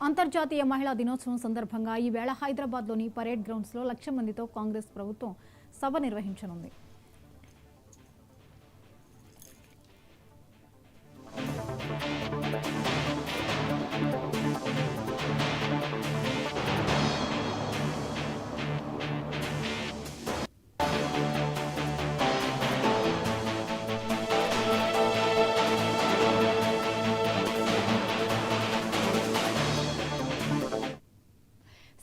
అంతర్జాతీయ మహిళా దినోత్సవం సందర్భంగా ఈవేళ హైదరాబాద్లోని పరేడ్ గ్రౌండ్స్లో 1,00,000 మందితో కాంగ్రెస్ ప్రభుత్వం సభ నిర్వహించనుంది.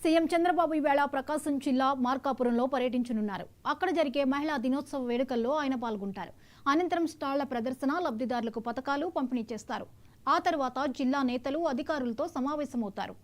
సీఎం చంద్రబాబు ఈవేళ ప్రకాశం జిల్లా మార్కాపురంలో పర్యటించనున్నారు. అక్కడ జరిగే మహిళా దినోత్సవ వేడుకల్లో ఆయన పాల్గొంటారు. అనంతరం స్టాళ్ల ప్రదర్శన, లబ్ధిదారులకు పథకాలు పంపిణీ చేస్తారు. ఆ తర్వాత జిల్లా నేతలు, అధికారులతో సమావేశమవుతారు.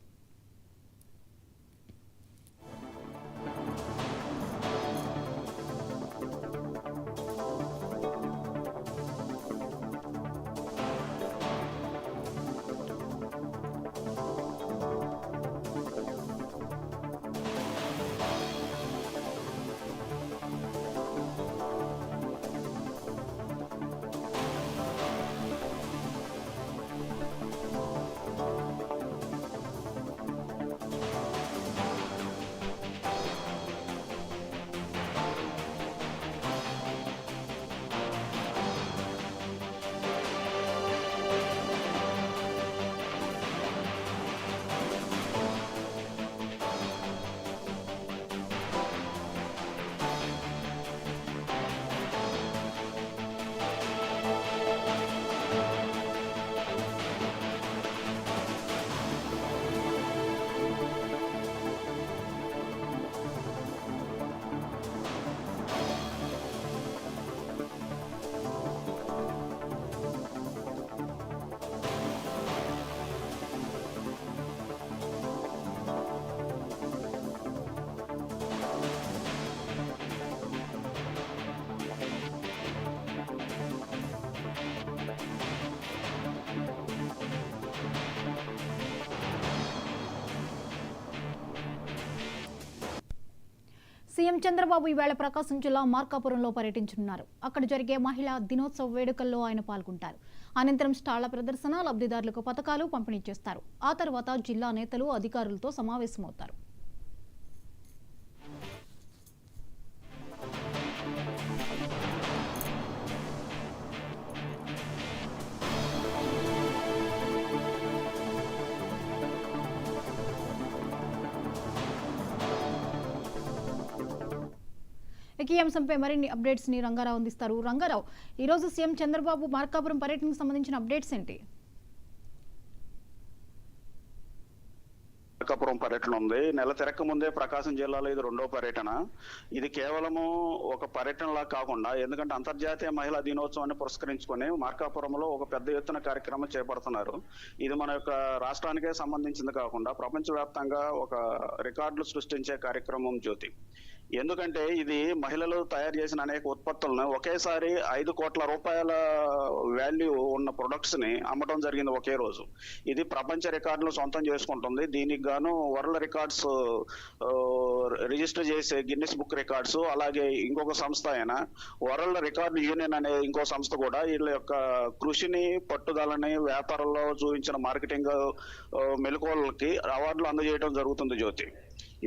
సీఎం చంద్రబాబు ఈవేళ ప్రకాశం జిల్లా మార్కాపురంలో పర్యటించనున్నారు. అక్కడ జరిగే మహిళా దినోత్సవ వేడుకల్లో ఆయన పాల్గొంటారు. అనంతరం స్టాళ్ల ప్రదర్శన, లబ్ధిదారులకు పథకాలు పంపిణీ చేస్తారు. ఆ తర్వాత జిల్లా నేతలు, అధికారులతో సమావేశమవుతారు. ఈ అంశంపై మరిన్ని అప్డేట్స్ ని రంగారావు అందిస్తారు. రంగారావు, ఈరోజు సీఎం చంద్రబాబు మార్కాపురం పర్యటనకు సంబంధించిన అప్డేట్స్ ఏంటి? మార్కాపురం పర్యటన ఉంది. నెల తిరక్క ముందే ప్రకాశం జిల్లాలో ఇది రెండో పర్యటన. ఇది కేవలము ఒక పర్యటనలా కాకుండా, ఎందుకంటే అంతర్జాతీయ మహిళా దినోత్సవాన్ని పురస్కరించుకొని మార్కాపురంలో ఒక పెద్ద ఎత్తున కార్యక్రమం చేపడుతున్నారు. ఇది మన యొక్క రాష్ట్రానికే సంబంధించింది కాకుండా ప్రపంచవ్యాప్తంగా ఒక రికార్డులు సృష్టించే కార్యక్రమం జ్యోతి. ఎందుకంటే ఇది మహిళలు తయారు చేసిన అనేక ఉత్పత్తులను ఒకేసారి 5 కోట్ల రూపాయల వాల్యూ ఉన్న ప్రొడక్ట్స్ ని అమ్మటం జరిగింది ఒకే రోజు. ఇది ప్రపంచ రికార్డులు సొంతం చేసుకుంటుంది. దీనికి గాను వరల్డ్ రికార్డ్స్ రిజిస్టర్ చేసే గిన్నిస్ బుక్ రికార్డ్స్, అలాగే ఇంకొక సంస్థ అయిన వరల్డ్ రికార్డు యూనియన్ అనే ఇంకో సంస్థ కూడా వీళ్ళ యొక్క కృషిని, పట్టుదలని, వ్యాపారంలో చూపించిన మార్కెటింగ్ మెలకువలకి అవార్డులు అందజేయడం జరుగుతుంది జ్యోతి.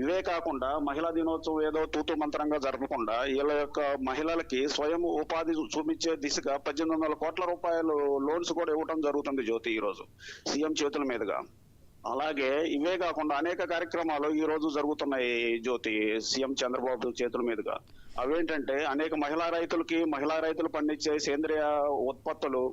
ఇవే కాకుండా మహిళా దినోత్సవం ఏదో తూతు మంత్రంగా జరపకుండా వీళ్ళ యొక్క మహిళలకి స్వయం ఉపాధి చూపించే దిశగా 1,800 కోట్ల రూపాయలు లోన్స్ కూడా ఇవ్వడం జరుగుతుంది జ్యోతి ఈరోజు సీఎం చేతుల మీదుగా. అలాగే ఇవే కాకుండా అనేక కార్యక్రమాలు ఈ రోజు జరుగుతున్నాయి జ్యోతి సీఎం చంద్రబాబు చేతుల మీదుగా. అవేంటంటే అనేక మహిళా రైతులు పండించే సేంద్రియ ఉత్పత్తులు,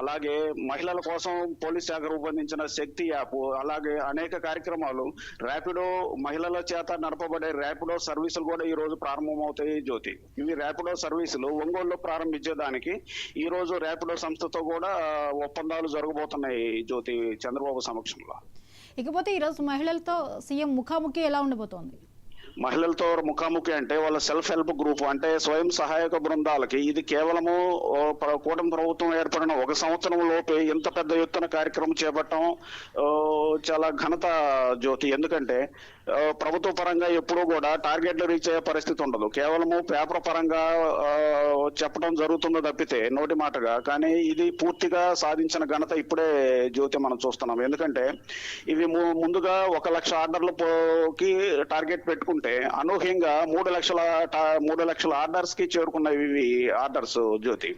అలాగే మహిళల కోసం పోలీస్ శాఖ రూపొందించిన శక్తి యాప్, అలాగే అనేక కార్యక్రమాలు, ర్యాపిడో మహిళల చేత నడపబడే ర్యాపిడో సర్వీసులు కూడా ఈ రోజు ప్రారంభమవుతాయి జ్యోతి. ఇవి ర్యాపిడో సర్వీసులు ఒంగోలులో ప్రారంభించేదానికి ఈ రోజు ర్యాపిడో సంస్థతో కూడా ఒప్పందాలు జరగబోతున్నాయి జ్యోతి చంద్రబాబు సమక్షంలో. ఇకపోతే ఈరోజు మహిళలతో సీఎం ముఖాముఖి ఎలా ఉండబోతోంది? మహిళలతో ముఖాముఖి అంటే వాళ్ళ సెల్ఫ్ హెల్ప్ గ్రూప్ అంటే స్వయం సహాయక బృందాలకి ఇది కేవలము కూటమి ప్రభుత్వం ఏర్పడిన 1 సంవత్సరం లోపే ఇంత పెద్ద ఎత్తున కార్యక్రమం చేపట్టడం చాలా ఘనత జ్యోతి. ఎందుకంటే ప్రభుత్వ పరంగా ఎప్పుడూ కూడా టార్గెట్లు రీచ్ అయ్యే పరిస్థితి ఉండదు. కేవలము పేపర్ పరంగా చెప్పడం జరుగుతుందో తప్పితే నోటి మాటగా, కానీ ఇది పూర్తిగా సాధించిన ఘనత ఇప్పుడే జ్యోతి మనం చూస్తున్నాం. ఎందుకంటే ఇవి ముందుగా 1 లక్ష ఆర్డర్లకి టార్గెట్ పెట్టుకుంటే అనూహ్యంగా 3 లక్షల ఆర్డర్స్ కి చేరుకున్నవి ఇవి ఆర్డర్స్ జ్యోతి.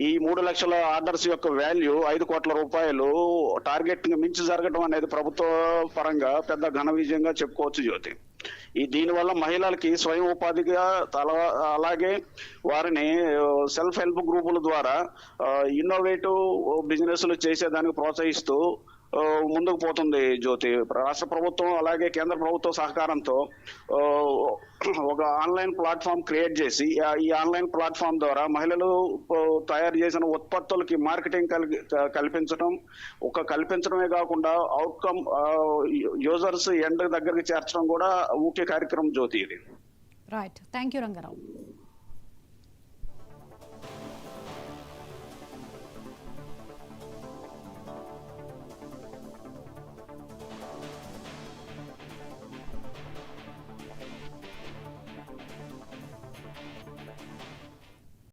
ఈ 3 లక్షల ఆర్డర్స్ యొక్క వాల్యూ 5 కోట్ల రూపాయలు టార్గెట్ మించి జరగడం అనేది ప్రభుత్వ పరంగా పెద్ద ఘన విజయంగా చెప్పుకోవచ్చు జ్యోతి. దీనివల్ల మహిళలకి స్వయం ఉపాధిగా అలాగే వారిని సెల్ఫ్ హెల్ప్ గ్రూపుల ద్వారా ఇన్నోవేటివ్ బిజినెస్లు చేసేదానికి ప్రోత్సహిస్తూ ముందుకు పోతుంది జ్యోతి. రాష్ట్ర ప్రభుత్వం అలాగే కేంద్ర ప్రభుత్వ సహకారంతో ఒక ఆన్లైన్ ప్లాట్ఫామ్ క్రియేట్ చేసి ఈ ఆన్లైన్ ప్లాట్ఫామ్ ద్వారా మహిళలు తయారు చేసిన ఉత్పత్తులకి మార్కెటింగ్ కల్పించడమే కాకుండా అవుట్కమ్ యూజర్స్ ఎండ్ దగ్గరికి చేర్చడం కూడా ముఖ్య కార్యక్రమం జ్యోతి ఇది. Right, thank you Rangarao.